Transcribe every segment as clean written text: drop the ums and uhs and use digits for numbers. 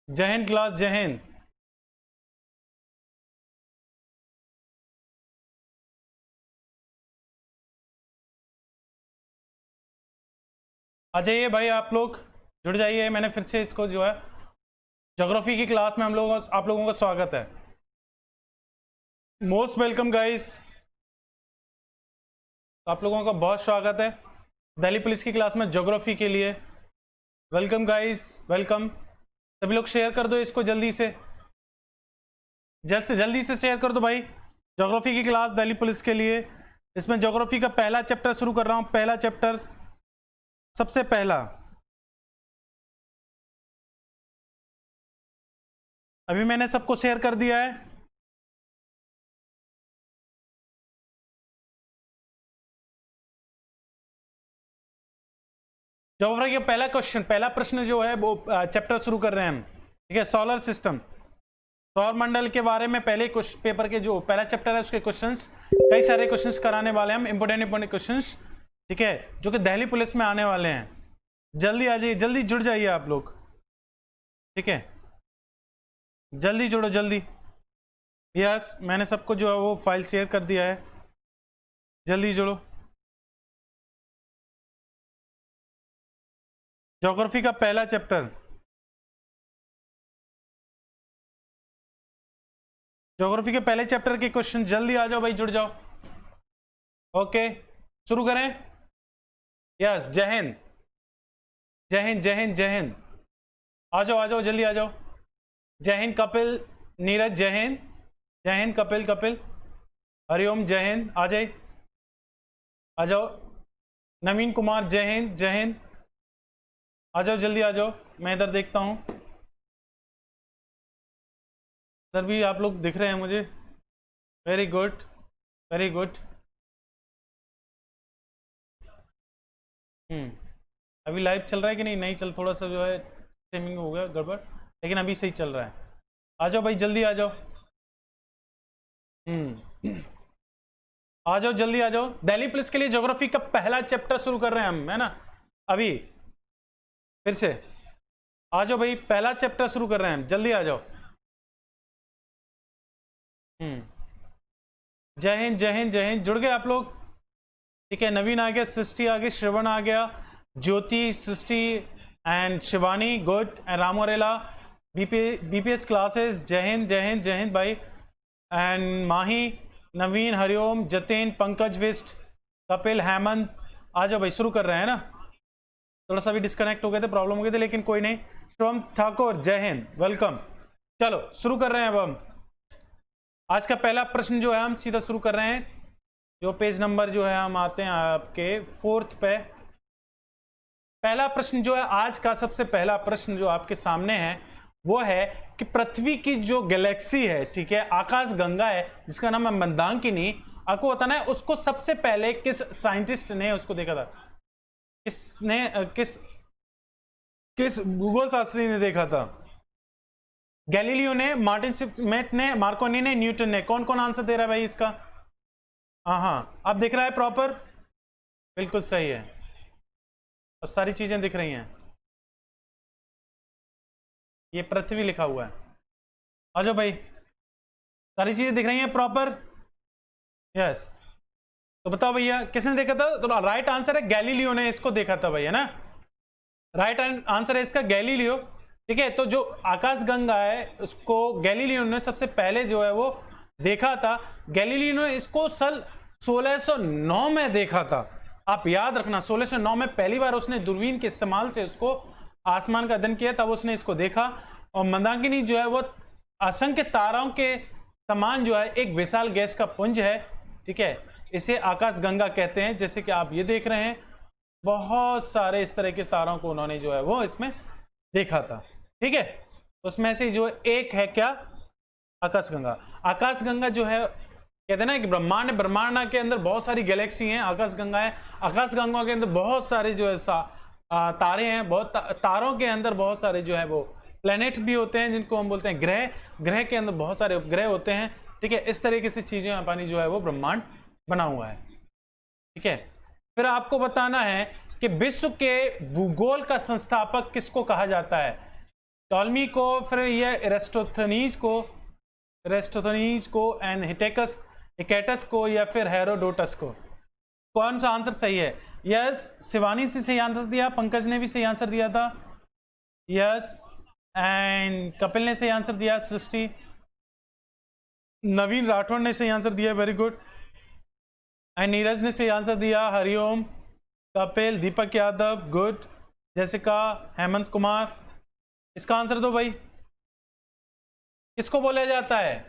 जय हिंद क्लास, जय हिंद। आ जाइए भाई, आप लोग जुड़ जाइए। मैंने फिर से इसको जो है ज्योग्राफी की क्लास में आप लोगों का स्वागत है। मोस्ट वेलकम गाइस, आप लोगों का बहुत स्वागत है दिल्ली पुलिस की क्लास में ज्योग्राफी के लिए। Welcome guys, welcome. सभी लोग शेयर कर दो इसको जल्दी से जल्दी से शेयर कर दो भाई। ज्योग्राफी की क्लास दिल्ली पुलिस के लिए, इसमें ज्योग्राफी का पहला चैप्टर शुरू कर रहा हूं। पहला चैप्टर, सबसे पहला, अभी मैंने सबको शेयर कर दिया है। ज्योग्राफी का पहला क्वेश्चन, पहला प्रश्न जो है वो चैप्टर शुरू कर रहे हैं हम। ठीक है, सोलर सिस्टम, सौर मंडल के बारे में पहले पेपर के जो पहला चैप्टर है उसके क्वेश्चंस, कई सारे क्वेश्चंस कराने वाले हैं हम, इंपोर्टेंट क्वेश्चंस। ठीक है, जो कि दिल्ली पुलिस में आने वाले हैं। जल्दी आ जाइए, जल्दी जुड़ जाइए आप लोग। ठीक है, जल्दी जुड़ो जल्दी। यस, मैंने सबको जो है वो फाइल शेयर कर दिया है, जल्दी जुड़ो। ज्योग्राफी का पहला चैप्टर, ज्योग्राफी के पहले चैप्टर के क्वेश्चन, जल्दी आ जाओ भाई, जुड़ जाओ। ओके, शुरू करें। यस, जय हिंद, जय हिंद, जय हिंद, जय हिंद। आ जाओ आ जाओ, जल्दी आ जाओ। जय हिंद कपिल, नीरज, जय हिंद। जय हिंद कपिल, कपिल, हरिओम, जय हिंद। आ जाए, आ जाओ। नवीन कुमार, जय हिंद, जय हिंद। आ जाओ, जल्दी आ जाओ, मैं इधर देखता हूं। इधर भी आप लोग दिख रहे हैं मुझे। Very good, very good. अभी लाइव चल रहा है कि नहीं? नहीं चल, थोड़ा सा जो है स्ट्रीमिंग हो गया गड़बड़, लेकिन अभी सही चल रहा है। आ जाओ भाई, जल्दी आ जाओ। आ जाओ, जल्दी आ जाओ। दिल्ली पुलिस के लिए ज्योग्राफी का पहला चैप्टर शुरू कर रहे हैं हम, है ना। अभी फिर से आ जाओ भाई, पहला चैप्टर शुरू कर रहे हैं हम, जल्दी आ जाओ। जय हिंद, जय हिंद, जय हिंद। जुड़ गए आप लोग? ठीक है, नवीन आ गया, सृष्टि आ गई, श्रवण आ गया, Jyoti, Srishti and Shivani, good. And Ramorela, BPS classes, जय हिंद, जय हिंद, जय हिंद भाई। एंड माही, नवीन, हरिओम, जतिन, पंकज, विस्ट, कपिल, हेमंत। आ जाओ भाई, शुरू कर रहे हैं ना। थोड़ा सा भी डिस्कनेक्ट हो गए थे, प्रॉब्लम हो गई थी, लेकिन कोई नहीं। शिवम ठाकुर, जय हिंद, वेलकम। चलो शुरू कर रहे हैं अब हम। आज का पहला प्रश्न जो है हम सीधा शुरू कर रहे हैं। जो पेज नंबर जो है हम आते हैं आपके 4th पे। पहला प्रश्न जो है आज का, सबसे पहला प्रश्न जो आपके सामने है वो है कि पृथ्वी की जो गैलेक्सी है, ठीक है, आकाश गंगा है, जिसका नाम है मंदाकिनी, आपको बताना है उसको सबसे पहले किस साइंटिस्ट ने उसको देखा था। किसने, किस किस भूगोल शास्त्री ने देखा था? गैलीलियो ने, मार्टिन स्मिथ ने, मार्कोनी ने, न्यूटन ने। कौन कौन आंसर दे रहा है भाई इसका? हाँ, अब दिख रहा है प्रॉपर? बिल्कुल सही है, अब सारी चीजें दिख रही हैं। ये पृथ्वी लिखा हुआ है। आ जाओ भाई, सारी चीजें दिख रही हैं प्रॉपर? यस। तो बताओ भैया, किसने देखा था? तो राइट आंसर है गैलीलियो ने इसको देखा था भैया ना। राइट आंसर है इसका गैलीलियो। ठीक है, तो जो आकाश गंगा है उसको गैलीलियो ने सबसे पहले जो है वो देखा था। गैलीलियो ने इसको सन 1609 में देखा था। आप याद रखना, 1609 में पहली बार उसने दूरबीन के इस्तेमाल से उसको आसमान का अध्ययन किया, तब उसने इसको देखा। और मंदाकिनी जो है वो असंख्य तारों के समान जो है एक विशाल गैस का पुंज है। ठीक है, इसे आकाश गंगा कहते हैं। जैसे कि आप ये देख रहे हैं, बहुत सारे इस तरह के तारों को उन्होंने जो है वो इसमें देखा था। ठीक है, उसमें से जो एक है क्या? आकाशगंगा। आकाशगंगा जो है, कहते हैं ना कि ब्रह्मांड के अंदर बहुत सारी गैलेक्सी हैं, आकाशगंगा है। आकाशगंगा के अंदर बहुत सारे जो है तारे हैं, बहुत तारों के अंदर बहुत सारे जो है वो प्लैनेट्स भी होते हैं, जिनको हम बोलते हैं ग्रह। ग्रह के अंदर बहुत सारे उपग्रह होते हैं। ठीक है, इस तरीके से चीजें पानी जो है वो ब्रह्मांड बना हुआ है। ठीक है, फिर आपको बताना है कि विश्व के भूगोल का संस्थापक किसको कहा जाता है। टॉलमी को, फिर ये एरिस्टोथनीज को एंड हिटेटस को, या फिर हेरोडोटस को। कौन सा आंसर सही है? यस, शिवानी से सही आंसर दिया, पंकज ने भी सही आंसर दिया था, यस, एंड कपिल ने सही आंसर दिया, सृष्टि, नवीन राठौड़ ने सही आंसर दिया, वेरी गुड, एंड नीरज ने सही आंसर दिया, हरिओम, कपिल, दीपक यादव, गुड, जैसिका, हेमंत कुमार। इसका आंसर दो भाई। किसको बोला जाता है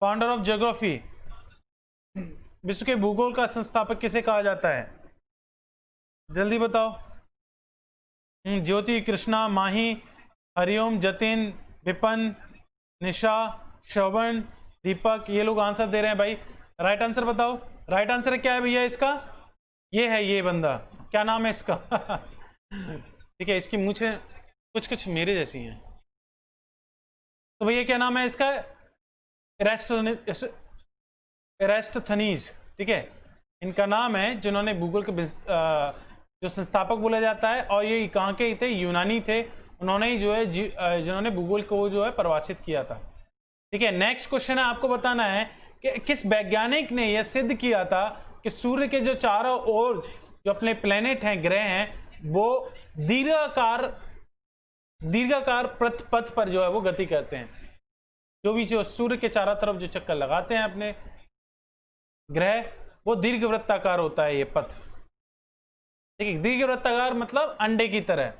फाउंडर ऑफ ज्योग्राफी? विश्व के भूगोल का संस्थापक किसे कहा जाता है? जल्दी बताओ। ज्योति, कृष्णा, माही, हरिओम, जतिन, विपन, निशा, श्रवण, दीपक, ये लोग आंसर दे रहे हैं भाई। राइट आंसर बताओ। राइट आंसर क्या है भैया इसका? ये है, ये बंदा, क्या नाम है इसका? ठीक है, इसकी मूछें कुछ कुछ मेरे जैसी हैं। तो भैया क्या नाम है इसका? एरिस्टोथनीज। ठीक है, इनका नाम है, जिन्होंने भूगोल के जो संस्थापक बोला जाता है, और ये कहाँ के थे? यूनानी थे। उन्होंने ही जो है जिन्होंने भूगोल को जो है परिभाषित किया था। ठीक है, नेक्स्ट क्वेश्चन है, आपको बताना है कि किस वैज्ञानिक ने यह सिद्ध किया था कि सूर्य के जो चारों ओर जो अपने प्लेनेट हैं, ग्रह हैं, वो दीर्घाकार पथ पर जो है वो गति करते हैं। जो भी जो सूर्य के चारों तरफ जो चक्कर लगाते हैं अपने ग्रह, वो दीर्घवृत्ताकार होता है ये पथ। ठीक है, दीर्घवृत्ताकार मतलब अंडे की तरह।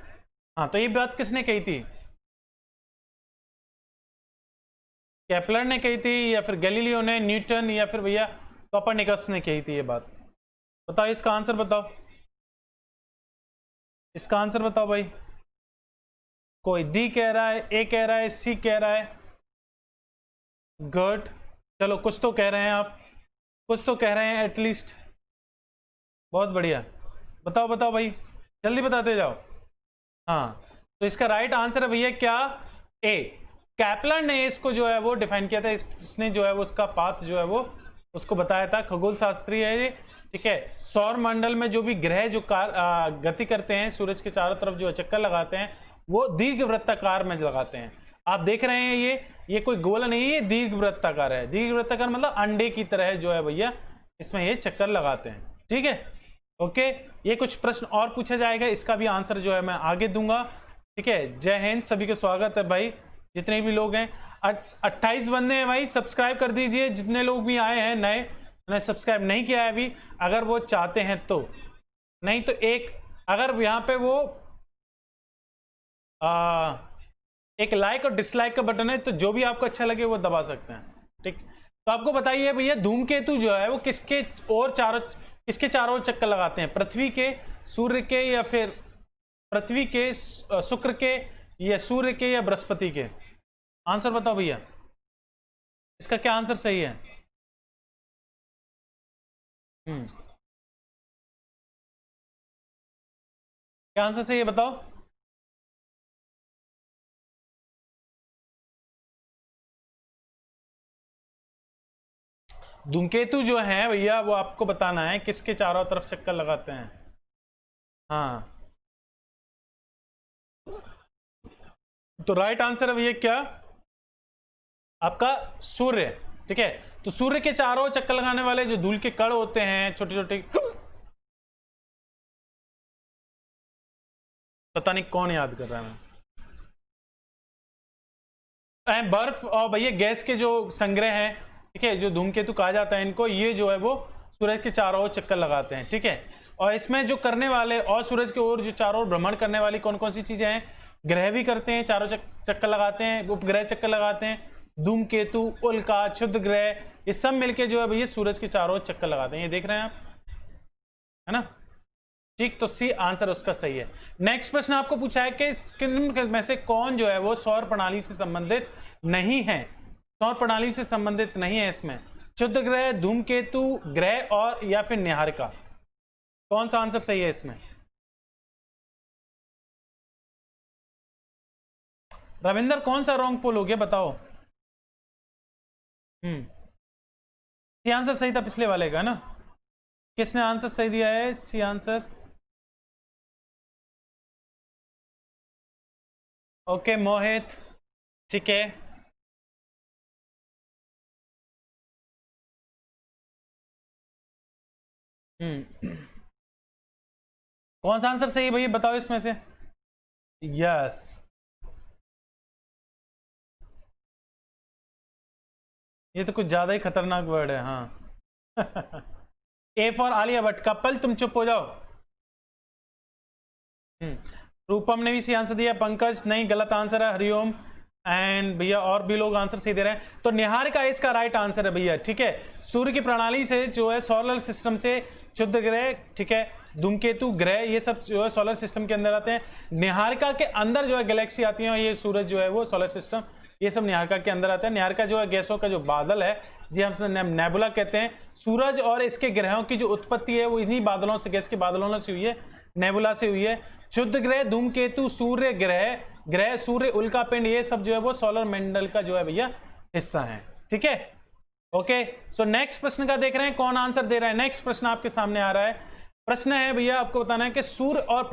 हाँ, तो ये बात किसने कही थी? केपलर ने कही थी, या फिर गैलीलियो ने, न्यूटन, या फिर भैया कोपरनिकस ने कही थी ये बात? बताओ इसका आंसर बताओ। इसका आंसर बताओ भाई। कोई डी कह रहा है, ए कह रहा है, सी कह रहा है। गुड, चलो कुछ तो कह रहे हैं आप, कुछ तो कह रहे हैं एटलीस्ट। बहुत बढ़िया, बताओ बताओ भाई, जल्दी बताते जाओ। हाँ, तो इसका राइट आंसर है भैया क्या? ए। कैपलर ने इसको जो है वो डिफाइन किया था, इसने जो है वो उसका पाथ जो है वो उसको बताया था। खगोल शास्त्री है ये। ठीक है, सौर मंडल में जो भी ग्रह जो गति करते हैं, सूरज के चारों तरफ जो चक्कर लगाते हैं, वो दीर्घवृत्ताकार में लगाते हैं। आप देख रहे हैं ये कोई गोला नहीं है, ये दीर्घवृत्ताकार है। दीर्घवृत्ताकार मतलब अंडे की तरह जो है भैया इसमें ये चक्कर लगाते हैं। ठीक है, ओके। ये कुछ प्रश्न और पूछा जाएगा, इसका भी आंसर जो है मैं आगे दूंगा। ठीक है, जय हिंद, सभी का स्वागत है भाई, जितने भी लोग हैं। 28 बंदे हैं भाई, सब्सक्राइब कर दीजिए। जितने लोग भी आए हैं नए, मैंने सब्सक्राइब नहीं किया है अभी, अगर वो चाहते हैं तो। नहीं तो एक, अगर यहाँ पे वो एक लाइक और डिसलाइक का बटन है, तो जो भी आपको अच्छा लगे वो दबा सकते हैं। ठीक, तो आपको बताइए भैया, धूमकेतु जो है वो किसके चारों ओर चक्कर लगाते हैं? पृथ्वी के, सूर्य के, या फिर पृथ्वी के, शुक्र के, या सूर्य के, या बृहस्पति के? आंसर बताओ भैया, इसका क्या आंसर सही है? क्या आंसर सही है बताओ। धूमकेतु जो है भैया, वो आपको बताना है किसके चारों तरफ चक्कर लगाते हैं। हाँ, तो राइट आंसर है भैया क्या? आपका सूर्य। ठीक है, तो सूर्य के चारों चक्कर लगाने वाले जो धूल के कण होते हैं, छोटे छोटे, पता नहीं कौन याद कर रहा है, मैं बर्फ और भैया गैस के जो संग्रह हैं, ठीक है, जो धूमकेतु कहा जाता है इनको, ये जो है वो सूरज के चारों ओर चक्कर लगाते हैं। ठीक है, और इसमें जो करने वाले और सूरज की ओर जो चारों ओर भ्रमण करने वाली कौन कौन सी चीजें हैं? ग्रह भी करते हैं, चारों चक्कर लगाते हैं, उपग्रह चक्कर लगाते हैं, धूमकेतु, उल्का, क्षुद्र ग्रह, ये सब मिलके जो है भैया सूरज के चारों ओर चक्कर लगाते हैं। ये देख रहे हैं आप, है ना? ठीक, तो सी आंसर उसका सही है। नेक्स्ट प्रश्न आपको पूछा है कि किन में से कौन जो है वो सौर प्रणाली से संबंधित नहीं है? सौर प्रणाली से संबंधित नहीं है इसमें। क्षुद्र ग्रह, धूमकेतु, ग्रह, और या फिर निहारिका, कौन सा आंसर सही है इसमें? रविंदर, कौन सा रॉन्ग पोल हो गया बताओ। सी आंसर सही था पिछले वाले का ना? किसने आंसर सही दिया है? C answer. ओके मोहित, ठीक है। कौन सा आंसर सही है भैया बताओ इसमें से? यस, ये तो कुछ ज्यादा ही खतरनाक वर्ड है। हाँ A for Alia Bhatt, couple तुम चुप हो जाओ। रूपम ने भी सही आंसर दिया, पंकज नहीं, गलत आंसर है, हरिओम एंड भैया और भी लोग आंसर सही दे रहे हैं। तो निहारिका इसका राइट आंसर है भैया, ठीक है। सूर्य की प्रणाली से जो है सोलर सिस्टम से क्षुद्र ग्रह, ठीक है, धूमकेतु ग्रह, ये सब जो है सोलर सिस्टम के अंदर आते हैं। निहारिका के अंदर जो है गैलेक्सी आती है, ये सूरज जो है वो सोलर सिस्टम, ये सब निहारिका के अंदर आता है। निहारिका जो है गैसों का जो बादल है, जी हम नेबुला कहते हैं। सूरज और इसके ग्रहों की जो उत्पत्ति है वो इन्हीं बादलों से, गैस के बादलों से हुई है, नेबुला से हुई है। क्षुद्र ग्रह, धूमकेतु, सूर्य ग्रह, सूर्य, उल्का पिंड, ये सब जो है वो सोलर मंडल का जो है भैया हिस्सा है, ठीक है। ओके, सो नेक्स्ट प्रश्न का देख रहे हैं कौन आंसर दे रहा है। नेक्स्ट प्रश्न आपके सामने आ रहा है। प्रश्न है भैया आपको बताना है कि सूर्य और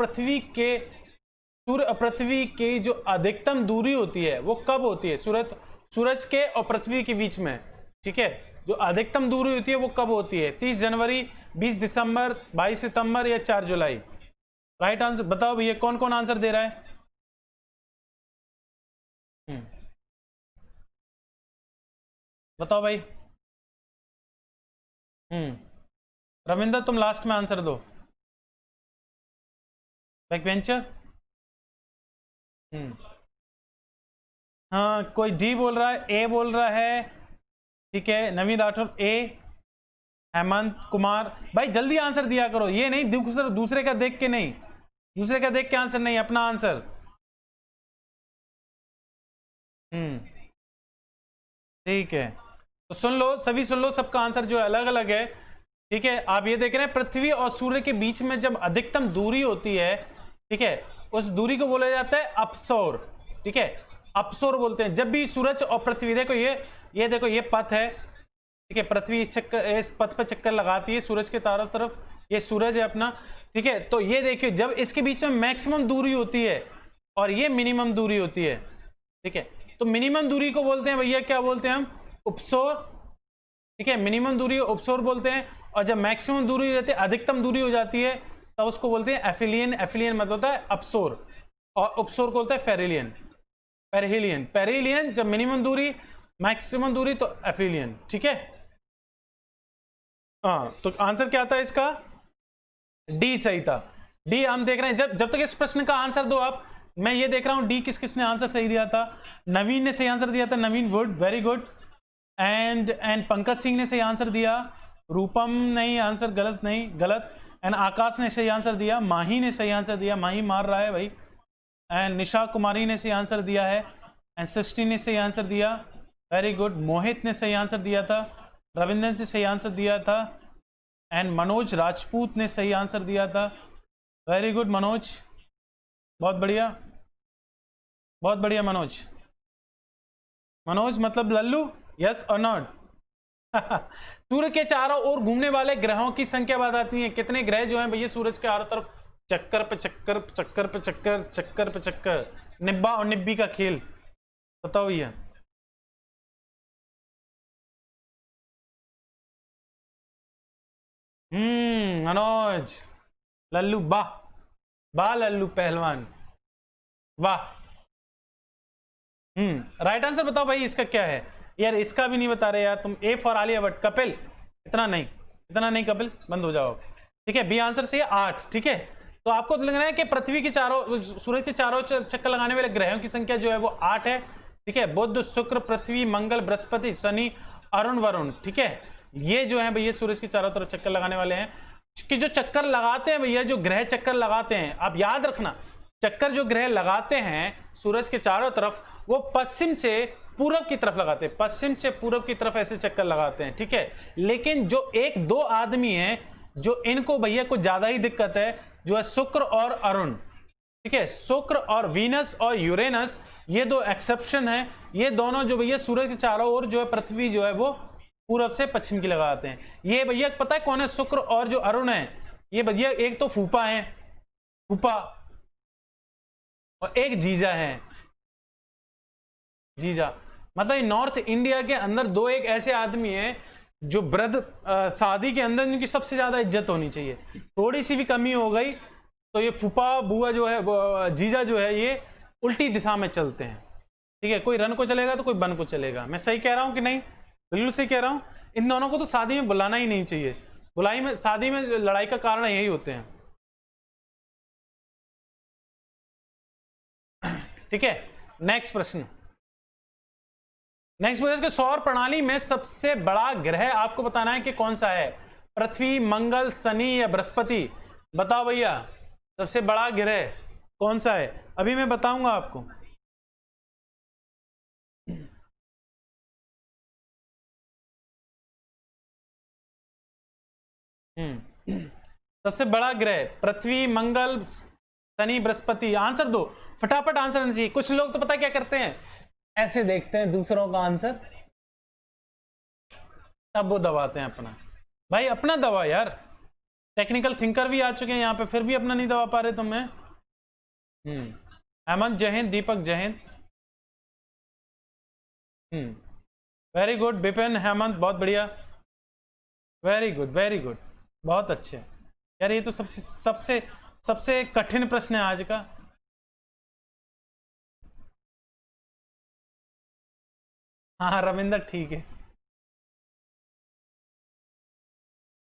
पृथ्वी की जो अधिकतम दूरी होती है वो कब होती है? सूरज के और पृथ्वी के बीच में, ठीक है, जो अधिकतम दूरी होती है वो कब होती है? 30 जनवरी, 20 दिसंबर, 22 सितंबर या 4 जुलाई? राइट आंसर बताओ भैया, कौन कौन आंसर दे रहा है? बताओ भाई। रविंदर तुम लास्ट में आंसर दो। बैक बेंचर, हाँ कोई डी बोल रहा है, ए बोल रहा है, ठीक है। नवीन राठौर ए, हेमंत कुमार, भाई जल्दी आंसर दिया करो, ये नहीं दूसरे का देख के नहीं, दूसरे का देख के आंसर नहीं, अपना आंसर। ठीक है, तो सुन लो, सभी सुन लो, सबका आंसर जो है अलग अलग है, ठीक है। आप ये देख रहे हैं पृथ्वी और सूर्य के बीच में जब अधिकतम दूरी होती है, ठीक है, उस दूरी को बोला जाता है अपसौर, ठीक है, अपसौर बोलते हैं। जब भी सूरज और पृथ्वी, देखो ये देखो ये पथ है, ठीक है, पृथ्वी इस पथ पर चक्कर लगाती है सूरज के चारों तरफ, ये सूरज है अपना, ठीक है। तो ये देखिए जब इसके बीच में मैक्सिमम दूरी होती है और ये मिनिमम दूरी होती है, ठीक है, तो मिनिमम दूरी को बोलते हैं भैया, क्या बोलते हैं हम? उपसौर, ठीक है, मिनिमम दूरी उपसौर बोलते हैं। और जब मैक्सिमम दूरी हो जाती है, अधिकतम दूरी हो जाती है, तब उसको बोलते हैं एफिलियन। एफिलियन मतलब होता है अपसौर, और उपसौर को बोलता है फेरिलियन, पेरिलियन जब मिनिमम दूरी, मैक्सिमम दूरी तो एफिलियन, ठीक है। हाँ, तो आंसर क्या था इसका? डी सही था। डी हम देख रहे हैं, जब तक इस प्रश्न का आंसर दो आप, मैं ये देख रहा हूं डी किसने आंसर सही दिया था। नवीन ने सही आंसर दिया था, नवीन वुड, very good. And Pankaj Singh ने सही आंसर दिया। रूपम नहीं, आंसर गलत नहीं, गलत। एंड आकाश ने सही आंसर दिया। माही ने सही आंसर दिया, माही मार रहा है भाई। एंड निशा कुमारी ने सही आंसर दिया है। एंड सृष्टि ने सही आंसर दिया, वेरी गुड। मोहित ने सही आंसर दिया था। रविंद्र ने सही आंसर दिया था। एंड मनोज राजपूत ने सही आंसर दिया था, वेरी गुड मनोज, बहुत बढ़िया, बहुत बढ़िया मनोज। मनोज मतलब लल्लू, यस और नॉट? सूर्य के चारों ओर घूमने वाले ग्रहों की संख्या बताती है। कितने ग्रह जो हैं भैया सूरज के चारों तरफ चक्कर पे चक्कर, चक्कर पे चक्कर, चक्कर पे चक्कर, निब्बा और निब्बी का खेल, बताओ भैया। मनोज, लल्लू, वाह वाह लल्लू पहलवान, वाह। राइट आंसर बताओ भाई, इसका क्या है यार? इसका भी नहीं बता रहे यार तुम। ए फॉर आलिया भट्ट, कपिल, इतना नहीं कपिल, बंद हो जाओ, ठीक है। बी आंसर से 8, ठीक है। तो आपको लग रहा है कि पृथ्वी के चारों, सूरज के चारों चक्कर लगाने वाले ग्रहों की संख्या जो है वो 8 है, ठीक है। बुध, शुक्र, पृथ्वी, मंगल, बृहस्पति, शनि, अरुण, वरुण, ठीक है। ये जो है भैया सूरज के चारों तरफ चक्कर लगाने वाले हैं। कि जो चक्कर लगाते हैं भैया, जो ग्रह चक्कर लगाते हैं, आप याद रखना, चक्कर जो ग्रह लगाते हैं सूरज के चारों तरफ, वो पश्चिम से पूरब की तरफ लगाते हैं, पश्चिम से पूरब की तरफ ऐसे चक्कर लगाते हैं, ठीक है। लेकिन जो 1-2 आदमी हैं जो इनको भैया कुछ ज्यादा ही दिक्कत है, जो है शुक्र और अरुण, ठीक है। शुक्र और वीनस और यूरेनस, ये 2 एक्सेप्शन है। ये दोनों जो भैया सूरज के चारों ओर जो है पृथ्वी जो है वो पूरब से पश्चिम की लगाते हैं। ये भैया पता है कौन है? शुक्र और जो अरुण है, ये भैया एक तो फूफा है, फूफा, और एक जीजा है, जीजा, मतलब नॉर्थ इंडिया के अंदर दो एक ऐसे आदमी हैं जो वृद्ध शादी के अंदर इनकी सबसे ज्यादा इज्जत होनी चाहिए। थोड़ी सी भी कमी हो गई तो ये फूफा बुआ जो है, जीजा जो है, ये उल्टी दिशा में चलते हैं। ठीक है, कोई रन को चलेगा तो कोई बन को चलेगा। मैं सही कह रहा हूं कि नहीं? बिल्कुल सही कह रहा हूं। इन दोनों को तो शादी में बुलाना ही नहीं चाहिए। बुलाई में, शादी में लड़ाई का कारण यही होते हैं। ठीक है, नेक्स्ट प्रश्न। नेक्स्ट प्रश्न के सौर प्रणाली में सबसे बड़ा ग्रह आपको बताना है कि कौन सा है। पृथ्वी, मंगल, शनि या बृहस्पति? बताओ भैया, सबसे बड़ा ग्रह कौन सा है? अभी मैं बताऊंगा आपको। सबसे बड़ा ग्रह पृथ्वी, मंगल, शनि, बृहस्पति? आंसर दो, फटाफट आंसर आना चाहिए। कुछ लोग तो पता क्या करते हैं, ऐसे देखते हैं दूसरों का आंसर, तब वो दबाते हैं अपना। भाई अपना दबा यार। टेक्निकल थिंकर भी आ चुके हैं यहाँ पे, फिर भी अपना नहीं दबा पा रहे तुम। मैं हेमंत जय हिंद, दीपक जय हिंद। वेरी गुड विपिन, हेमंत बहुत बढ़िया, वेरी गुड वेरी गुड, बहुत अच्छे यार। ये तो सबसे सबसे सबसे कठिन प्रश्न है आज का। हाँ रविंदर ठीक है,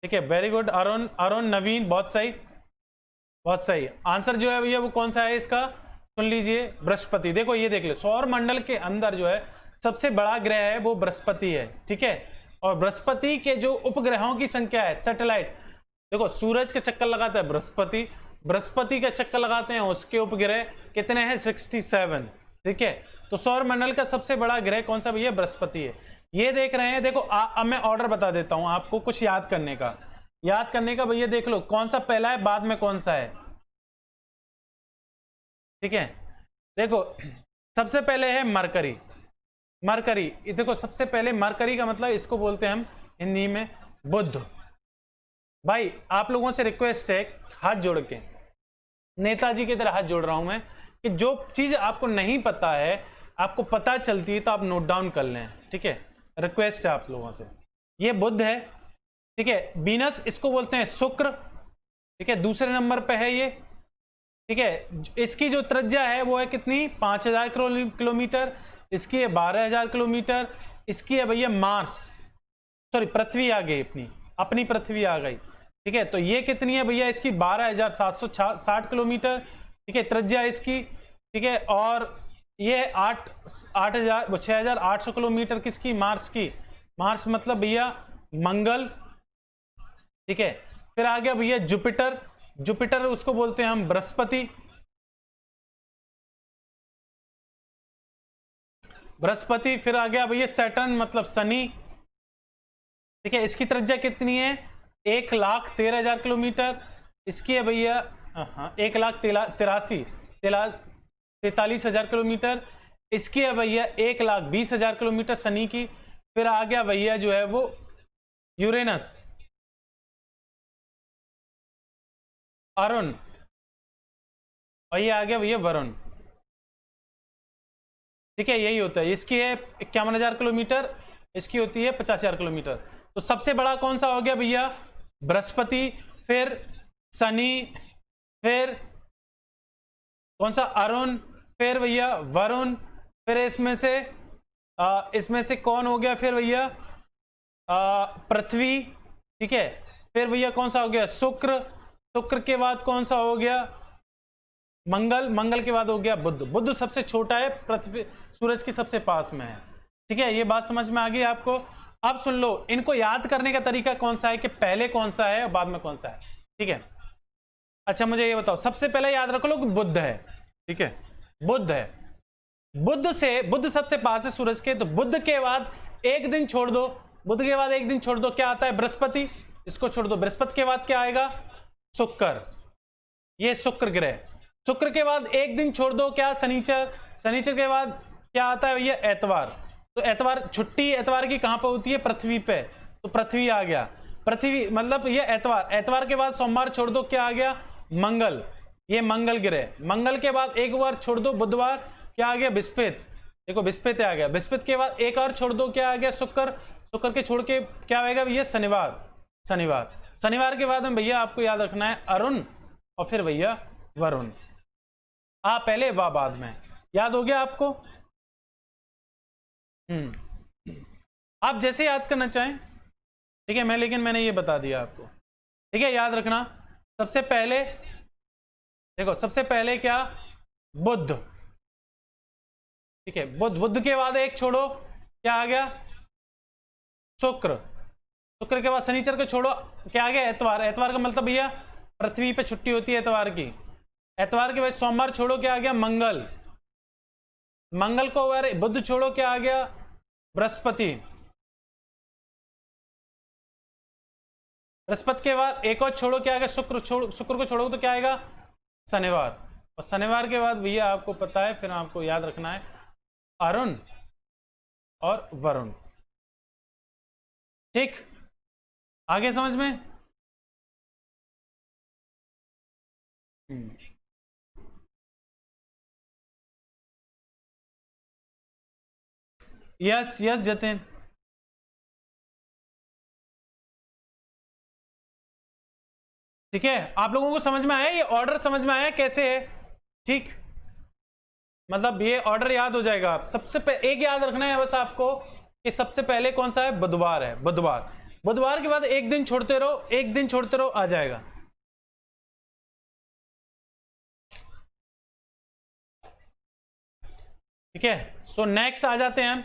ठीक है, वेरी गुड। अरुण, अरुण नवीन, बहुत सही बहुत सही। आंसर जो है भैया वो कौन सा है इसका, सुन लीजिए, बृहस्पति। देखो ये देख लो, सौर मंडल के अंदर जो है सबसे बड़ा ग्रह है वो बृहस्पति है। ठीक है, और बृहस्पति के जो उपग्रहों की संख्या है, सैटेलाइट, देखो सूरज के चक्कर लगाता है बृहस्पति, बृहस्पति का चक्कर लगाते हैं उसके उपग्रह, कितने हैं, 67। ठीक है, तो सौर मंडल का सबसे बड़ा ग्रह कौन सा भैया, बृहस्पति है। ये देख रहे हैं, देखो अब मैं ऑर्डर बता देता हूं आपको कुछ याद करने का, भैया देख लो कौन सा पहला है, बाद में कौन सा है। ठीक है, देखो सबसे पहले है मरकरी। मरकरी, देखो सबसे पहले मरकरी का मतलब इसको बोलते हैं हम हिंदी में बुध। भाई आप लोगों से रिक्वेस्ट है, हाथ जोड़ के नेताजी की तरह हाथ जोड़ रहा हूं मैं, कि जो चीज आपको नहीं पता है, आपको पता चलती है तो आप नोट डाउन कर लें। ठीक है, रिक्वेस्ट है आप लोगों से। ये बुध है। ठीक है, वीनस इसको बोलते हैं शुक्र। ठीक है, दूसरे नंबर पे है ये। ठीक है, इसकी जो त्रिज्या है वो है कितनी, 5000 किलोमीटर। इसकी है 12000 किलोमीटर। इसकी है भैया मार्स, सॉरी पृथ्वी आ गई, अपनी पृथ्वी आ गई। ठीक है, तो ये कितनी है भैया, इसकी 12760 किलोमीटर। ठीक है, त्रिज्या इसकी। ठीक है, और ये 6800 किलोमीटर किसकी, मार्स की। मार्स मतलब भैया मंगल। ठीक है, फिर आ गया भैया जुपिटर। जुपिटर उसको बोलते हैं हम बृहस्पति। बृहस्पति, फिर आ गया भैया सैटर्न मतलब शनि। ठीक है, इसकी त्रिज्या कितनी है, 1,13,000 किलोमीटर। इसकी है भैया 1,43,000 किलोमीटर। इसकी है भैया 1,20,000 किलोमीटर शनि की। फिर आ गया भैया जो है वो यूरेनस, अरुण, और ये आ गया भैया वरुण। ठीक है, यही होता है। इसकी है 51,000 किलोमीटर, इसकी होती है 50,000 किलोमीटर। तो सबसे बड़ा कौन सा हो गया भैया, बृहस्पति, फिर शनि, फिर कौन सा, अरुण, फिर भैया वरुण, फिर इसमें से कौन हो गया, फिर भैया पृथ्वी। ठीक है, फिर भैया कौन सा हो गया, शुक्र। शुक्र के बाद कौन सा हो गया, मंगल। मंगल के बाद हो गया बुध। बुध सबसे छोटा है, पृथ्वी सूरज के सबसे पास में है। ठीक है, ये बात समझ में आ गई आपको। अब सुन लो, इनको याद करने का तरीका कौन सा है, कि पहले कौन सा है और बाद में कौन सा है। ठीक है, अच्छा मुझे ये बताओ, सबसे पहले याद रख लो कि बुध है। ठीक है, बुध है। बुध सबसे पास है सूरज के, तो बुध के बाद एक दिन छोड़ दो, बुध के बाद एक दिन छोड़ दो, क्या आता है, बृहस्पति। इसको छोड़ दो, बृहस्पति के बाद क्या आएगा, शुक्र। ये शुक्र ग्रह। शुक्र के बाद एक दिन छोड़ दो, क्या, शनिचर। शनिचर के बाद क्या आता है भैया, एतवार। तो एतवार छुट्टी, एतवार की कहां पर होती है, पृथ्वी पे, तो पृथ्वी आ गया। पृथ्वी मतलब ये एतवार। एतवार के बाद सोमवार छोड़ दो, क्या आ गया, मंगल। ये मंगल ग्रह। मंगल के बाद एक बार छोड़ दो, बुधवार, क्या आ गया, बृहस्पति। देखो बृहस्पति आ गया, बृहस्पति के बाद एक और छोड़ दो, क्या आ गया? शुक्र। शुक्र के छोड़ के क्या आएगा भैया? शनिवार। शनिवार। शनिवार के बाद में भैया आपको याद रखना है अरुण और फिर भैया वरुण। आ पहले वा बाद में। याद हो गया आपको? आप जैसे याद करना चाहें, ठीक है। लेकिन मैंने ये बता दिया आपको, ठीक है। याद रखना सबसे पहले, देखो सबसे पहले क्या? बुध, ठीक है। बुध। बुध के बाद एक छोड़ो, क्या आ गया? शुक्र। शुक्र के बाद शनिचर को छोड़ो, क्या आ गया? एतवार। एतवार का मतलब भैया पृथ्वी पे छुट्टी होती है एतवार की। एतवार के बाद सोमवार छोड़ो, क्या आ गया? मंगल। मंगल को बुध छोड़ो, क्या आ गया? बृहस्पति। बृहस्पति के बाद एक और छोड़ो, क्या आ गया? शुक्र। शुक्र को छोड़ो तो क्या आएगा? शनिवार। और शनिवार के बाद भैया आपको पता है, फिर आपको याद रखना है अरुण और वरुण, ठीक। आगे समझ में? यस यस जतिन, ठीक है। आप लोगों को समझ में आया? ये ऑर्डर समझ में आया कैसे है? ठीक, मतलब ये ऑर्डर याद हो जाएगा। आप सबसे एक याद रखना है बस आपको कि सबसे पहले कौन सा है? बुधवार है। बुधवार। बुधवार के बाद एक दिन छोड़ते रहो, एक दिन छोड़ते रहो, आ जाएगा। ठीक है। सो नेक्स्ट आ जाते हैं हम।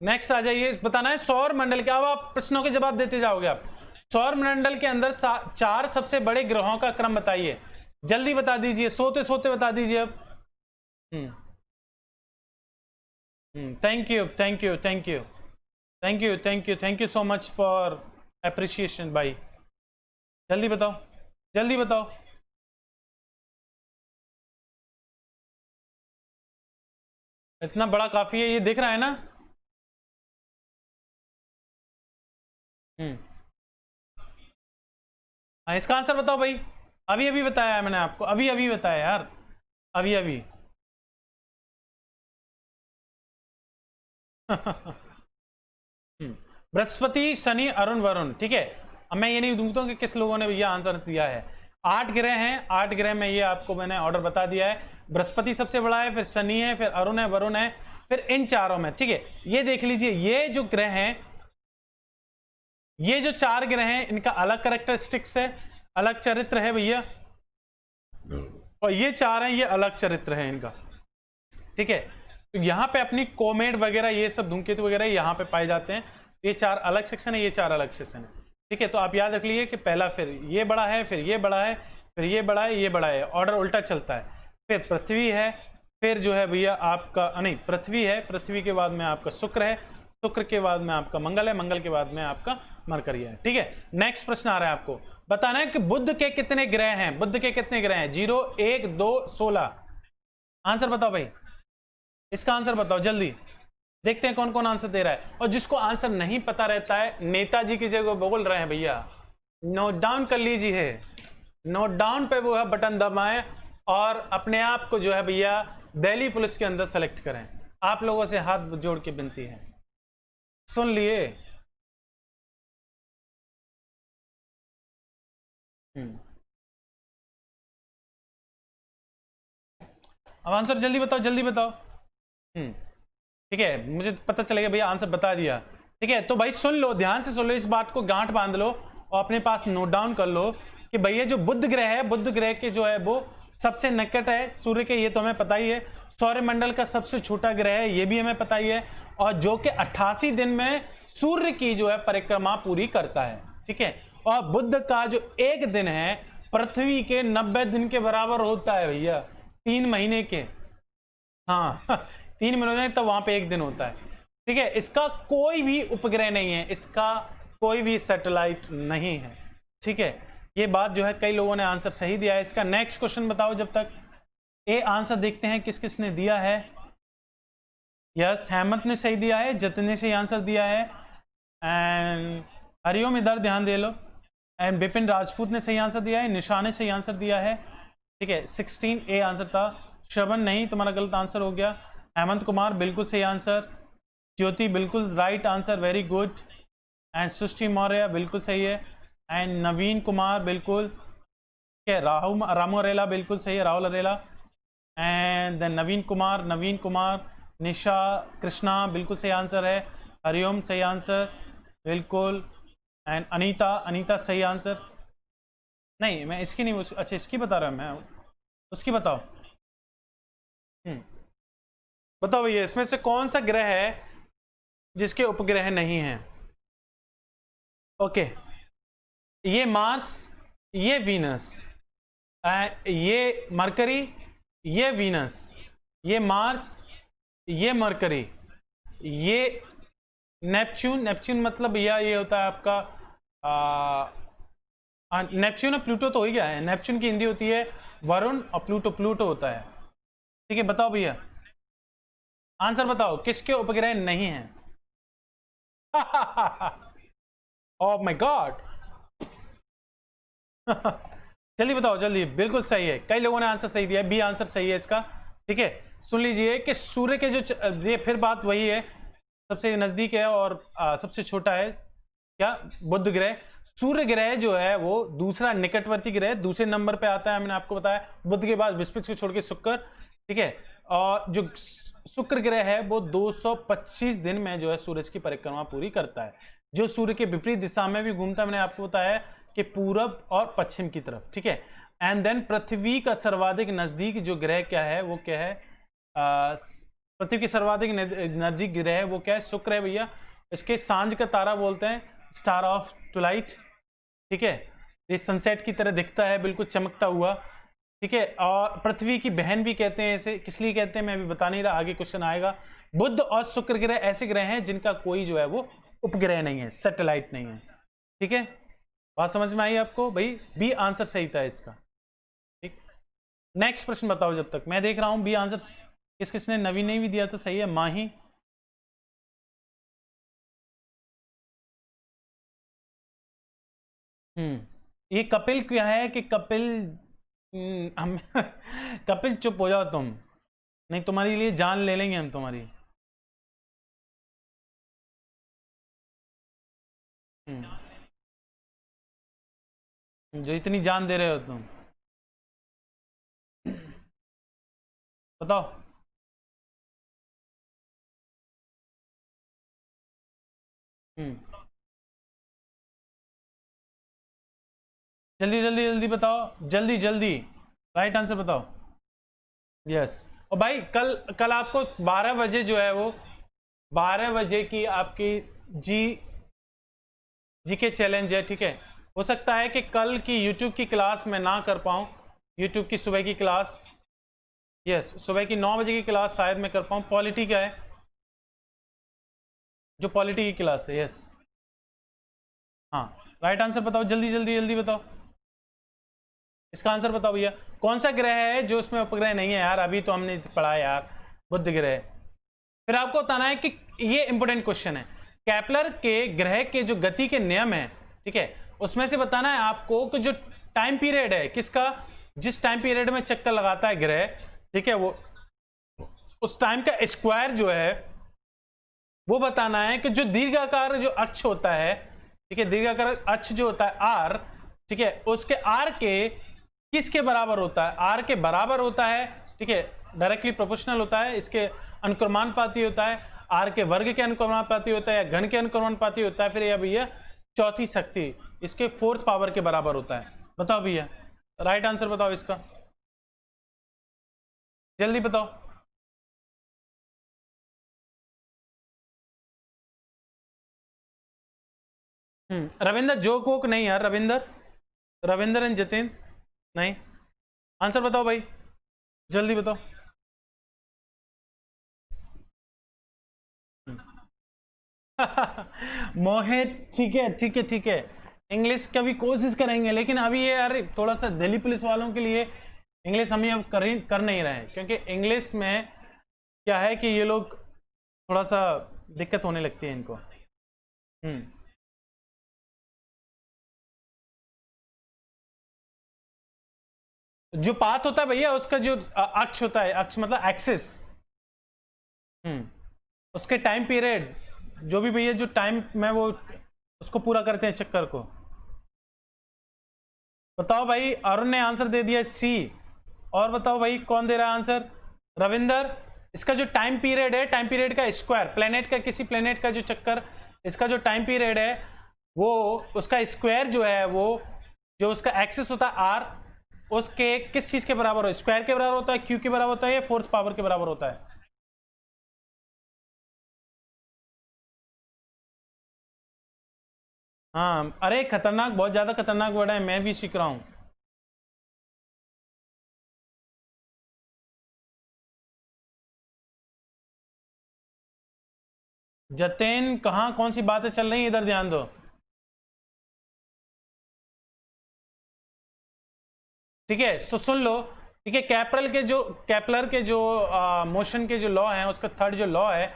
नेक्स्ट आ जाइए, बताना है सौर मंडल के। अब आप प्रश्नों के जवाब देते जाओगे आप। सौर मंडल के अंदर 4 सबसे बड़े ग्रहों का क्रम बताइए। जल्दी बता दीजिए, सोते सोते बता दीजिए अब। Thank you thank you thank you thank you thank you thank you so much for appreciation भाई। जल्दी बताओ, जल्दी बताओ। इतना बड़ा काफी है, ये दिख रहा है ना? हाँ, इसका आंसर बताओ भाई। अभी अभी बताया है मैंने आपको, अभी अभी बताया यार, अभी अभी। बृहस्पति, शनि, अरुण, वरुण, ठीक है। अब मैं ये नहीं ढूंढता कि किस लोगों ने भैया आंसर दिया है। 8 ग्रह हैं, 8 ग्रह में ये आपको मैंने ऑर्डर बता दिया है। बृहस्पति सबसे बड़ा है, फिर शनि है, फिर अरुण है, वरुण है, फिर इन चारों में, ठीक है। ये देख लीजिए, ये जो ग्रह हैं, ये जो 4 ग्रह हैं, इनका अलग कैरेक्टरिस्टिक्स है, अलग चरित्र है भैया। और ये 4 हैं, ये अलग चरित्र है इनका, ठीक है। तो यहाँ पे अपनी कोमेट वगैरह, ये सब धूमकेतु वगैरह यहाँ पे पाए जाते हैं। ये 4 अलग सेक्शन है, ये 4 अलग सेक्शन है, ठीक है। तो आप याद रख लीजिए कि पहला फिर ये बड़ा है, फिर ये बड़ा है, फिर ये बड़ा है, ये बड़ा है, ऑर्डर उल्टा चलता है। फिर पृथ्वी है, फिर जो है भैया आपका नहीं, पृथ्वी है, पृथ्वी के बाद में आपका शुक्र है, शुक्र के बाद में आपका मंगल है, मंगल के बाद में आपका मरकरी है, ठीक है। नेक्स्ट प्रश्न आ रहा है, आपको बताना है कि बुध के कितने ग्रह हैं? बुध के कितने ग्रह हैं? 0, 1, 2, 16। आंसर बताओ भाई, इसका आंसर बताओ जल्दी। देखते हैं कौन कौन आंसर दे रहा है। और जिसको आंसर नहीं पता रहता है, नेताजी की जगह बोल रहे हैं भैया, नोट डाउन कर लीजिए। नोट डाउन पे वो है बटन दबाएं और अपने आप को जो है भैया दिल्ली पुलिस के अंदर सेलेक्ट करें। आप लोगों से हाथ जोड़ के विनती है, सुन लिए। अब आंसर जल्दी बताओ, जल्दी बताओ। ठीक है, मुझे पता चलेगा भैया आंसर बता दिया, ठीक है। तो भाई सुन लो, ध्यान से सुन लो, इस बात को गांठ बांध लो और अपने पास नोट डाउन कर लो कि भैया जो बुध ग्रह है, बुध ग्रह के जो है वो सबसे निकट है सूर्य के, ये तो हमें पता ही है। सौरमंडल का सबसे छोटा ग्रह है, ये भी हमें पता ही है। और जो कि 88 दिन में सूर्य की जो है परिक्रमा पूरी करता है, ठीक है। और बुध का जो एक दिन है पृथ्वी के 90 दिन के बराबर होता है भैया, 3 महीने के। हाँ 3 महीने तब वहां पे एक दिन होता है, ठीक है। इसका कोई भी उपग्रह नहीं है, इसका कोई भी सैटेलाइट नहीं है, ठीक है। ये बात जो है कई लोगों ने आंसर सही दिया है इसका। नेक्स्ट क्वेश्चन बताओ जब तक। ए आंसर देखते हैं किस किस ने दिया है। यस, हेमंत ने सही दिया है, जतिन ने सही आंसर दिया है, एंड हरिओम इधर ध्यान दे लो, एंड बिपिन राजपूत ने सही आंसर दिया है, निशा ने सही आंसर दिया है, ठीक है। 16 ए आंसर था। श्रवण नहीं, तुम्हारा गलत आंसर हो गया। हेमंत कुमार बिल्कुल सही आंसर। ज्योति बिल्कुल right answer, very good. And Srishti Maurya बिल्कुल सही है। एंड नवीन कुमार बिल्कुल, रामू अरेला बिल्कुल सही है, राहुल अरेला। एंड देन नवीन कुमार, निशा कृष्णा बिल्कुल सही आंसर है। हरिओम सही आंसर बिल्कुल। एंड अनीता सही आंसर। नहीं मैं इसकी नहीं, अच्छा इसकी बता रहा हूँ मैं, उसकी बताओ। बताओ भैया इसमें से कौन सा ग्रह है जिसके उपग्रह नहीं है? ओके, ये मार्स, ये वीनस, ये मरकरी, ये वीनस, ये मार्स, ये मरकरी, ये नेपच्यून मतलब भैया ये होता है आपका नेपच्यून और प्लूटो तो हो ही गया है। नेपच्यून की हिंदी होती है वरुण और प्लूटो होता है। ठीक है बताओ भैया, आंसर बताओ किसके उपग्रह नहीं है? Oh my God. जल्दी बताओ जल्दी, बिल्कुल सही है, कई लोगों ने आंसर सही दिया है, बी आंसर सही है इसका। ठीक है, सुन लीजिए कि सूर्य के जो ये फिर बात वही है, सबसे नजदीक है और सबसे छोटा है क्या? बुध ग्रह। सूर्य ग्रह जो है वो दूसरा निकटवर्ती ग्रह, दूसरे नंबर पे आता है, मैंने आपको बताया। बुध के बाद बृहस्पति को छोड़ के शुक्र। ठीक है, और जो शुक्र ग्रह है वो 225 दिन में जो है सूरज की परिक्रमा पूरी करता है, जो सूर्य के विपरीत दिशा में भी घूमता है। मैंने आपको बताया कि पूरब और पश्चिम की तरफ। ठीक है, एंड देन पृथ्वी का सर्वाधिक नजदीक जो ग्रह क्या है वो क्या है? पृथ्वी की सर्वाधिक नजदीक ग्रह है वो क्या है? शुक्र है भैया। इसके सांझ का तारा बोलते हैं, स्टार ऑफ टुलाइट। ठीक है, ये सनसेट की तरह दिखता है, बिल्कुल चमकता हुआ। ठीक है, और पृथ्वी की बहन भी कहते हैं इसे, किस लिए कहते हैं मैं अभी बता नहीं रहा, आगे क्वेश्चन आएगा। बुध और शुक्र ग्रह ऐसे ग्रह हैं जिनका कोई जो है वो उपग्रह नहीं है, सैटेलाइट नहीं है। ठीक है, बात समझ में आई आपको भाई? बी आंसर सही था इसका। ठीक, नेक्स्ट प्रश्न बताओ, जब तक मैं देख रहा हूं बी आंसर किसने नवीन ने भी दिया तो सही है, माही। ये कपिल क्या है कि कपिल, हम कपिल चुप हो जाओ तुम, नहीं तुम्हारे लिए जान ले लेंगे हम तुम्हारी। जो इतनी जान दे रहे हो तुम, बताओ। हम्म, जल्दी जल्दी जल्दी बताओ, जल्दी जल्दी राइट आंसर बताओ। यस, और भाई कल कल आपको 12 बजे जो है वो 12 बजे की आपकी जी जी के चैलेंज है। ठीक है, हो सकता है कि कल की यूट्यूब की क्लास में ना कर पाऊँ, यूट्यूब की सुबह की क्लास। यस, सुबह की 9 बजे की क्लास शायद मैं कर पाऊँ। पॉलिटी का है, जो पॉलिटी की क्लास है। यस, हाँ राइट आंसर बताओ, जल्दी जल्दी जल्दी बताओ, इसका आंसर बताओ भैया। कौन सा ग्रह है जो उसमें उपग्रह नहीं है यार? अभी तो हमने पढ़ा है यार, बुध ग्रह। फिर आपको बताना है कि ये इंपॉर्टेंट क्वेश्चन है, कैपलर के ग्रह के जो गति के नियम है, ठीक है, उसमें से बताना है आपको कि जो टाइम पीरियड है किसका, जिस टाइम पीरियड में चक्कर लगाता है ग्रह, ठीक है, वो उस टाइम का स्क्वायर जो है वो बताना है कि जो दीर्घाकार जो अक्ष होता है, ठीक है, दीर्घाकार अक्ष जो होता है आर, ठीक है, उसके आर के किसके बराबर होता है? आर के बराबर होता है। ठीक है, डायरेक्टली प्रोपोर्शनल होता है, इसके अनुक्रमानुपाती होता है, आर के वर्ग के अनुक्रमानुपाती होता है या घन के अनुक्रमानुपाती होता है, फिर यह भैया चौथी शक्ति इसके 4th पावर के बराबर होता है। बताओ भैया, राइट आंसर बताओ इसका, जल्दी बताओ। रविंदर जोकोक नहीं यार, रविंदर एंड जतिन नहीं। आंसर बताओ भाई, जल्दी बताओ। मोहित, ठीक है ठीक है ठीक है, इंग्लिश का भी कोशिश करेंगे, लेकिन अभी ये यार थोड़ा सा दिल्ली पुलिस वालों के लिए इंग्लिश हम अब कर नहीं रहे हैं, क्योंकि इंग्लिश में क्या है कि ये लोग थोड़ा सा दिक्कत होने लगती है इनको। जो पाथ होता है भैया, उसका जो अक्ष होता है, अक्ष मतलब एक्सिस, उसके टाइम पीरियड जो भी भैया जो टाइम में वो उसको पूरा करते हैं चक्कर को। बताओ भाई, अरुण ने आंसर दे दिया सी। और बताओ भाई कौन दे रहा है आंसर? रविंदर। इसका जो टाइम पीरियड है, टाइम पीरियड का स्क्वायर, प्लेनेट का किसी प्लेनेट का जो चक्कर, इसका जो टाइम पीरियड है वो उसका स्क्वायर जो है वो जो उसका एक्सिस होता है आर, उसके किस चीज के बराबर हो? स्क्वायर के बराबर होता है, क्यू के बराबर होता है, या फोर्थ पावर के बराबर होता है? हाँ, अरे खतरनाक, बहुत ज्यादा खतरनाक वर्ड है, मैं भी सीख रहा हूं। जतेन कहाँ कौन सी बातें चल रही है, इधर ध्यान दो। ठीक है, सुन लो। ठीक है, केपलर के जो मोशन के जो लॉ हैं, उसका थर्ड जो लॉ है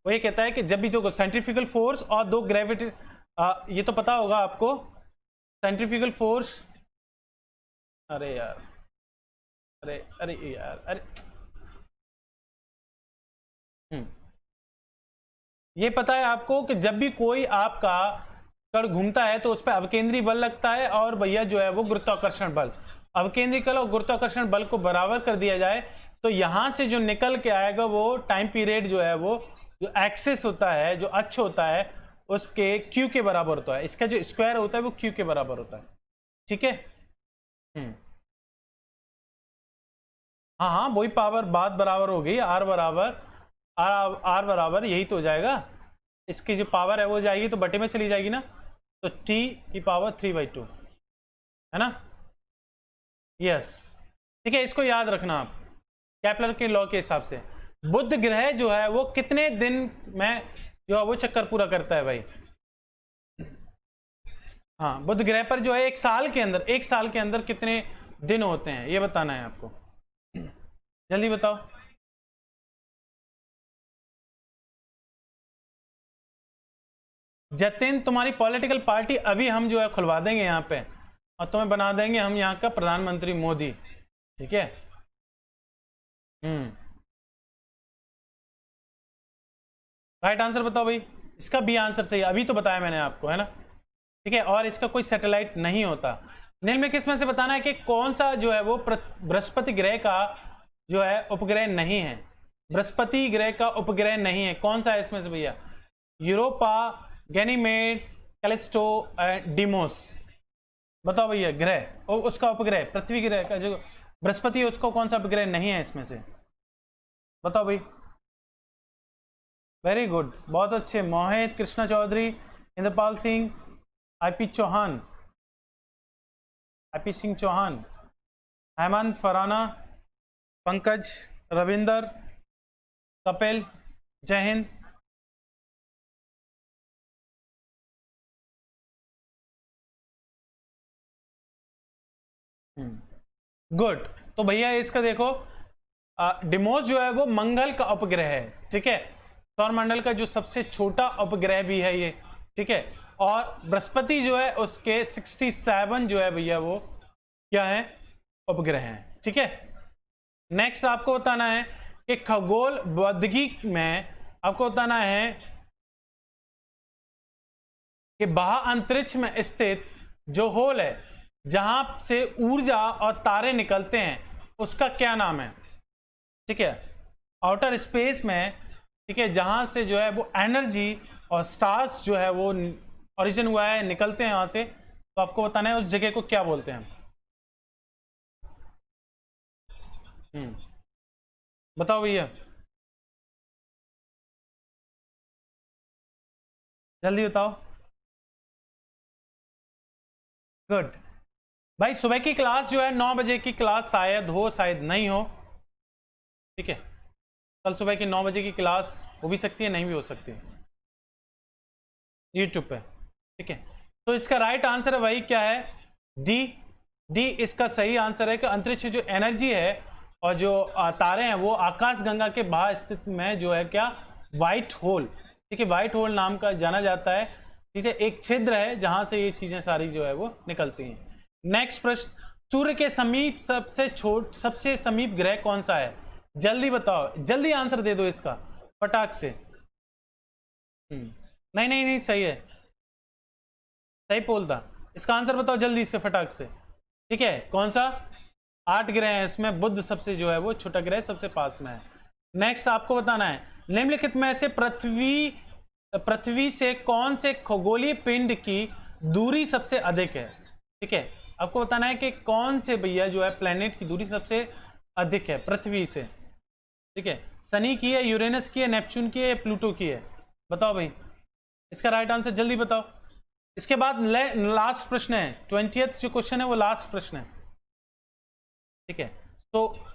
वो ये कहता है कि जब भी जो सेंट्रीफ्यूगल फोर्स और दो ग्रेविटी, ये तो पता होगा आपको, सेंट्रीफ्यूगल फोर्स, अरे यार, अरे अरे यार, अरे ये पता है आपको कि जब भी कोई आपका कण घूमता है तो उस पर अवकेंद्री बल लगता है, और भैया जो है वो गुरुत्वाकर्षण बल, अवकेंद्री बल और गुरुत्वाकर्षण बल को बराबर कर दिया जाए तो यहां से जो निकल के आएगा वो टाइम पीरियड जो है वो जो एक्सिस होता है, जो अक्ष होता है, उसके क्यू के बराबर होता है। इसका जो स्क्वायर होता है वो क्यू के बराबर होता है। ठीक है। हाँ हाँ, वही पावर, बात बराबर हो गई, आर बराबर आर बराबर यही तो हो जाएगा। इसकी जो पावर है वो जाएगी तो बटे में चली जाएगी ना, तो टी की पावर 3/2 है ना। यस, ठीक है, इसको याद रखना आप केपलर के लॉ के हिसाब से। बुध ग्रह जो है वो कितने दिन में जो है वो चक्कर पूरा करता है भाई? हाँ, बुध ग्रह पर जो है एक साल के अंदर कितने दिन होते हैं ये बताना है आपको। जल्दी बताओ। जतिन, तुम्हारी पॉलिटिकल पार्टी अभी हम जो है खुलवा देंगे यहाँ पे, और तुम्हें बना देंगे हम यहाँ का प्रधानमंत्री मोदी। ठीक है। राइट आंसर बताओ भाई। इसका बी आंसर सही है, अभी तो बताया मैंने आपको, है ना। ठीक है, और इसका कोई सैटेलाइट नहीं होता। निम्नलिखित में से बताना है कि कौन सा जो है वो बृहस्पति ग्रह का जो है उपग्रह नहीं है। बृहस्पति ग्रह का उपग्रह नहीं है, कौन सा है इसमें से भैया? Europa, Ganymede, Callisto, Deimos. बताओ भैया, ग्रह और उसका उपग्रह, पृथ्वी ग्रह का जो बृहस्पति है उसका कौन सा उपग्रह नहीं है इसमें से? बताओ भाई। वेरी गुड, बहुत अच्छे। मोहित, कृष्णा चौधरी, इंद्रपाल सिंह, आईपी चौहान, आईपी सिंह चौहान, हेमंत फराना, पंकज, रविंदर, कपिल, जय हिंद। गुड। तो भैया इसका देखो, डिमोस जो है वो मंगल का उपग्रह है। ठीक है, सौर मंडल का जो सबसे छोटा उपग्रह भी है ये। ठीक है, और बृहस्पति जो है उसके 67 जो है भैया वो क्या है? उपग्रह हैं। ठीक है, नेक्स्ट आपको बताना है कि खगोल बौद्धिकी में आपको बताना है कि बाह्य अंतरिक्ष में स्थित जो होल है जहां से ऊर्जा और तारे निकलते हैं उसका क्या नाम है? ठीक है, आउटर स्पेस में, ठीक है, जहां से जो है वो एनर्जी और स्टार्स जो है वो ओरिजिन हुआ है, निकलते हैं वहां से, तो आपको बताना है उस जगह को क्या बोलते हैं। बताओ भैया, जल्दी बताओ। गुड भाई, सुबह की क्लास जो है 9 बजे की क्लास शायद हो, शायद नहीं हो। ठीक है, कल सुबह की 9 बजे की क्लास हो भी सकती है, नहीं भी हो सकती है, यूट्यूब पे। ठीक है, तो इसका राइट आंसर है भाई क्या है? डी। डी इसका सही आंसर है कि अंतरिक्ष जो एनर्जी है और जो तारे हैं वो आकाश गंगा के बाहर स्थित में जो है क्या? White hole. ठीक है, व्हाइट होल नाम का जाना जाता है। ठीक है, एक छिद्र है जहां से ये चीजें सारी जो है वो निकलती हैं। नेक्स्ट प्रश्न, सूर्य के समीप सबसे समीप ग्रह कौन सा है? जल्दी बताओ, जल्दी आंसर दे दो इसका। फटाक से। नहीं नहीं नहीं, सही है, सही पोल था। इसका आंसर बताओ जल्दी से फटाक से। ठीक है, कौन सा? 8 ग्रह हैं, इसमें बुध सबसे जो है वो छोटा ग्रह सबसे पास में है। नेक्स्ट आपको बताना है, निम्नलिखित में से पृथ्वी से कौन से खगोलीय पिंड की दूरी सबसे अधिक है? ठीक है, आपको बताना है कि कौन से भैया जो है प्लेनेट की दूरी सबसे अधिक है पृथ्वी से। ठीक है, शनि की है, यूरेनस की है, नेपच्यून की है, प्लूटो की है? बताओ भाई इसका राइट आंसर जल्दी बताओ। इसके बाद लास्ट प्रश्न है, 20th जो क्वेश्चन है वो लास्ट प्रश्न है। ठीक है, तो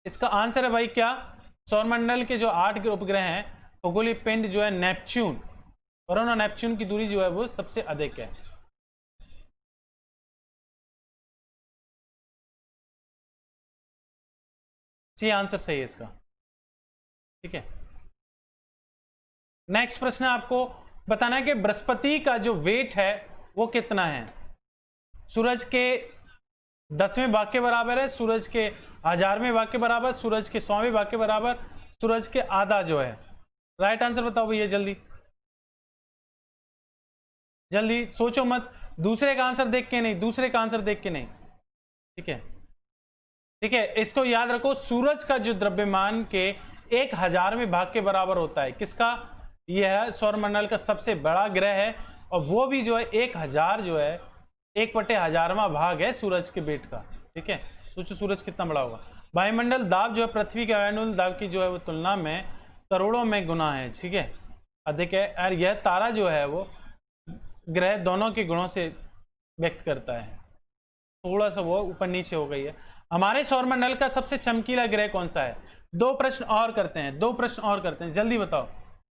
इसका आंसर है भाई क्या? सौरमंडल के जो 8 उपग्रह हैं, खगोलीय पिंड जो है नेपच्यून, और नेपच्यून की दूरी जो है वो सबसे अधिक है। सी आंसर सही है इसका। ठीक है, नेक्स्ट प्रश्न है, आपको बताना है कि बृहस्पति का जो वेट है वो कितना है? सूरज के 10वें भाग के बराबर है, सूरज के 1000वें भाग के बराबर, सूरज के 100वें भाग के बराबर, सूरज के आधा जो है? राइट आंसर बताओ भैया जल्दी जल्दी, सोचो मत, दूसरे का आंसर देख के नहीं, दूसरे का आंसर देख के नहीं। ठीक है, ठीक है, इसको याद रखो, सूरज का जो द्रव्यमान के 1000वें भाग के बराबर होता है। किसका? यह है सौरमंडल का सबसे बड़ा ग्रह है, और वो भी जो है 1000 जो है 1/1000वां भाग है सूरज के वेट का। ठीक है, सोचो सूरज कितना बड़ा होगा। वायुमंडल दाब जो है पृथ्वी के वायुमंडल दाब की जो है वो तुलना में करोड़ों में गुना है। ठीक है, अधिक है, और यह तारा जो है वो ग्रह दोनों के गुणों से व्यक्त करता है। थोड़ा सा वो ऊपर नीचे हो गई है। हमारे सौरमंडल का सबसे चमकीला ग्रह कौन सा है? 2 प्रश्न और करते हैं, 2 प्रश्न और करते हैं, जल्दी बताओ।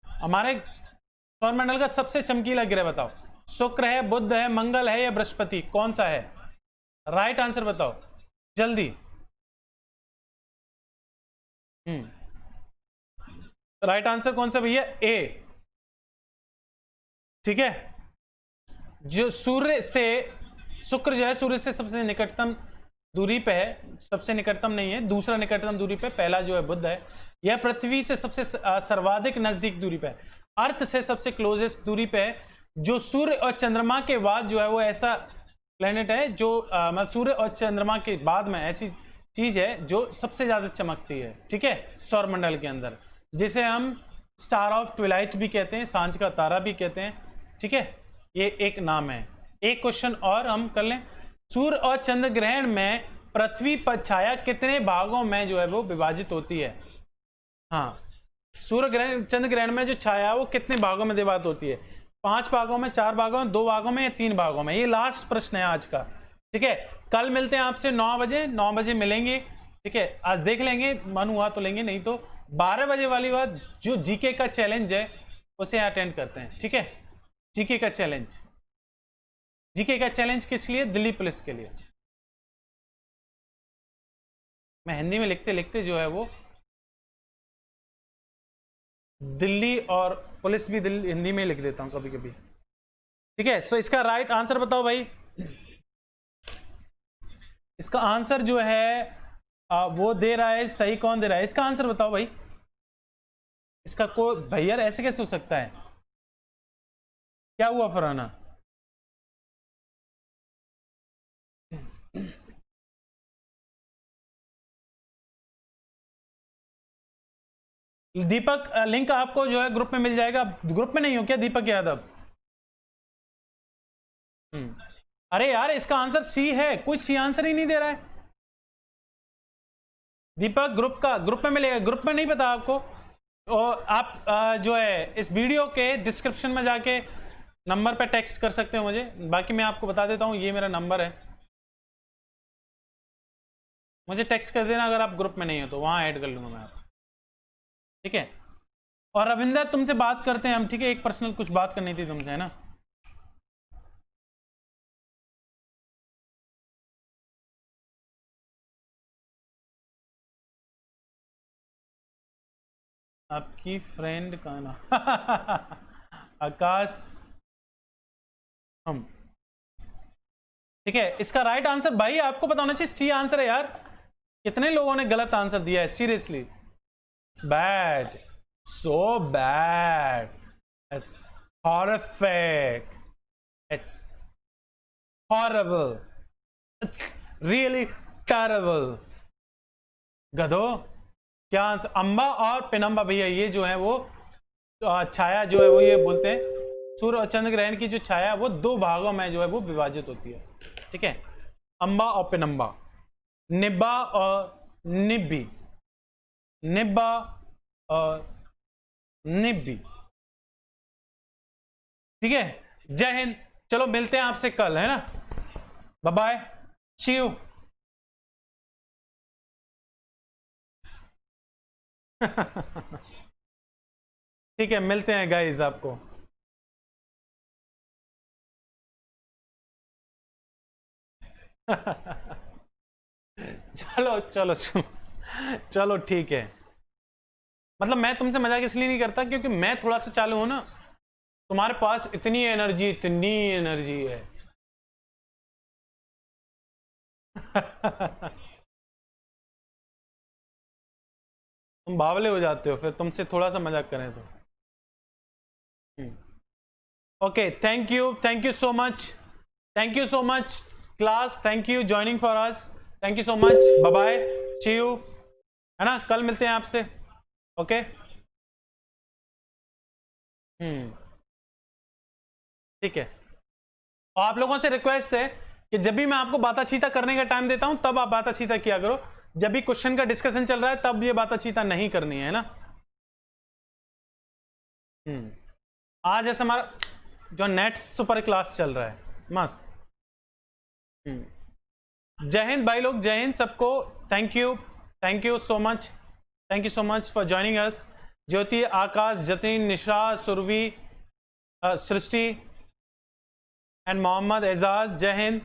हमारे सौरमंडल का सबसे चमकीला ग्रह बताओ। शुक्र है, बुध है, मंगल है या बृहस्पति? कौन सा है? राइट आंसर बताओ जल्दी। राइट आंसर कौन सा भैया? ए। ठीक है, जो सूर्य से, शुक्र जो है सूर्य से सबसे निकटतम दूरी पे है, सबसे निकटतम नहीं है, दूसरा निकटतम दूरी पे, पहला जो है बुध है। यह पृथ्वी से सबसे सर्वाधिक नजदीक दूरी पे है, अर्थ से सबसे क्लोजेस्ट दूरी पे है। जो सूर्य और चंद्रमा के बाद जो है वो ऐसा प्लेनेट है जो मतलब सूर्य और चंद्रमा के बाद में ऐसी चीज है जो सबसे ज्यादा चमकती है। ठीक है, सौरमंडल के अंदर, जिसे हम स्टार ऑफ ट्विलाइट भी कहते हैं, सांझ का तारा भी कहते हैं। ठीक है, ये एक नाम है। एक क्वेश्चन और हम कर लें, सूर्य और चंद्र ग्रहण में पृथ्वी पर छाया कितने भागों में जो है वो विभाजित होती है? हाँ, सूर्य ग्रहण चंद्र ग्रहण में जो छाया वो कितने भागों में विभाजित होती है? 5 भागों में, 4 भागों में, 2 भागों में या 3 भागों में? ये लास्ट प्रश्न है आज का। ठीक है, कल मिलते हैं आपसे 9 बजे, 9 बजे मिलेंगे। ठीक है, आज देख लेंगे, मन हुआ तो लेंगे, नहीं तो 12 बजे वाली बात जो जीके का चैलेंज है उसे अटेंड करते हैं। ठीक है, जीके का चैलेंज, जीके का चैलेंज किस लिए? दिल्ली पुलिस के लिए। मैं हिंदी में लिखते लिखते जो है वो दिल्ली और पुलिस भी हिंदी में लिख देता हूं कभी कभी। ठीक है, सो इसका राइट आंसर बताओ भाई। इसका आंसर जो है वो दे रहा है, सही कौन दे रहा है? इसका आंसर बताओ भाई। इसका कोई भैया ऐसे कैसे हो सकता है? क्या हुआ फरहाना? दीपक, लिंक आपको जो है ग्रुप में मिल जाएगा। ग्रुप में नहीं हो क्या दीपक यादव? अरे यार, इसका आंसर सी है, कोई सी आंसर ही नहीं दे रहा है दीपक। ग्रुप में मिलेगा, ग्रुप में नहीं पता आपको? और आप जो है इस वीडियो के डिस्क्रिप्शन में जाके नंबर पे टेक्स्ट कर सकते हो मुझे। बाकी मैं आपको बता देता हूँ, ये मेरा नंबर है, मुझे टेक्स्ट कर देना अगर आप ग्रुप में नहीं हो तो, वहां ऐड कर लूंगा मैं आपको। ठीक है, और रविंदर तुमसे बात करते हैं हम। ठीक है, एक पर्सनल कुछ बात करनी थी तुमसे, है ना? आपकी फ्रेंड का नाम आकाश हम। ठीक है, इसका राइट आंसर भाई आपको पता होना चाहिए, सी आंसर है यार। कितने लोगों ने गलत आंसर दिया है seriously, bad. so bad. It's horrific. It's horrible. It's really terrible. गधो क्या अंबा और पेनम्बा भैया ये जो है वो छाया जो है वो ये बोलते हैं सूर्य और चंद्र ग्रहण की जो छाया वो दो भागों में जो है वो विभाजित होती है, ठीक है। अंबा और पेनम्बा, निब्बा और निब्बी, निब्बा और निब्बी, ठीक है। जय हिंद, चलो मिलते हैं आपसे कल, है ना। Bye bye, see you. ठीक है, मिलते हैं गाइस आपको। चलो चलो चलो चलो ठीक है। मतलब मैं तुमसे मजाक इसलिए नहीं करता क्योंकि मैं थोड़ा सा चालू हूं ना, तुम्हारे पास इतनी एनर्जी है। तुम बावले हो जाते हो फिर तुमसे थोड़ा सा मजाक करें तो। Okay, thank you so much, thank you so much class, thank you joining for us, thank you so much, bye bye, see you, है ना, कल मिलते हैं आपसे। ओके, ठीक है। और आप लोगों से रिक्वेस्ट है कि जब भी मैं आपको बाताचीता करने का टाइम देता हूं तब आप बाताचीता किया करो, जब भी क्वेश्चन का डिस्कशन चल रहा है तब ये बाताचीता नहीं करनी है ना। आज ऐसा हमारा जो नेट सुपर क्लास चल रहा है, मस्त। जय हिंद भाई लोग, जय हिंद सबको, thank you so much, thank you so much for joining us. Jyoti, Akash, Jatin, Nisha, Surbhi, Srishti and Mohammad Ejaz, जय Hind,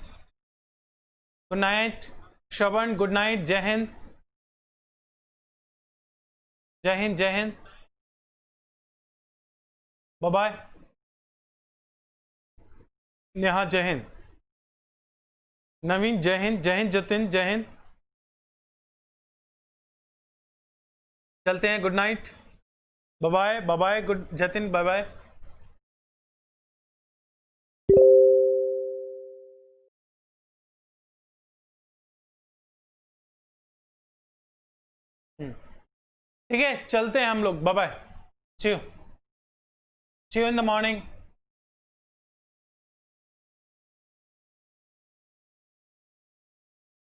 good night. Shravan, good night, जय हिंद, जय हिंद, जय हिंद, बाय बाय। नेहा, जय हिंद। नवीन, जय हिंद, जय हिंद। जतिन, जय हिंद। चलते हैं, good night, bye bye, bye bye, good Jatin, bye bye. ठीक है, चलते हैं हम लोग, bye bye, see you in the morning.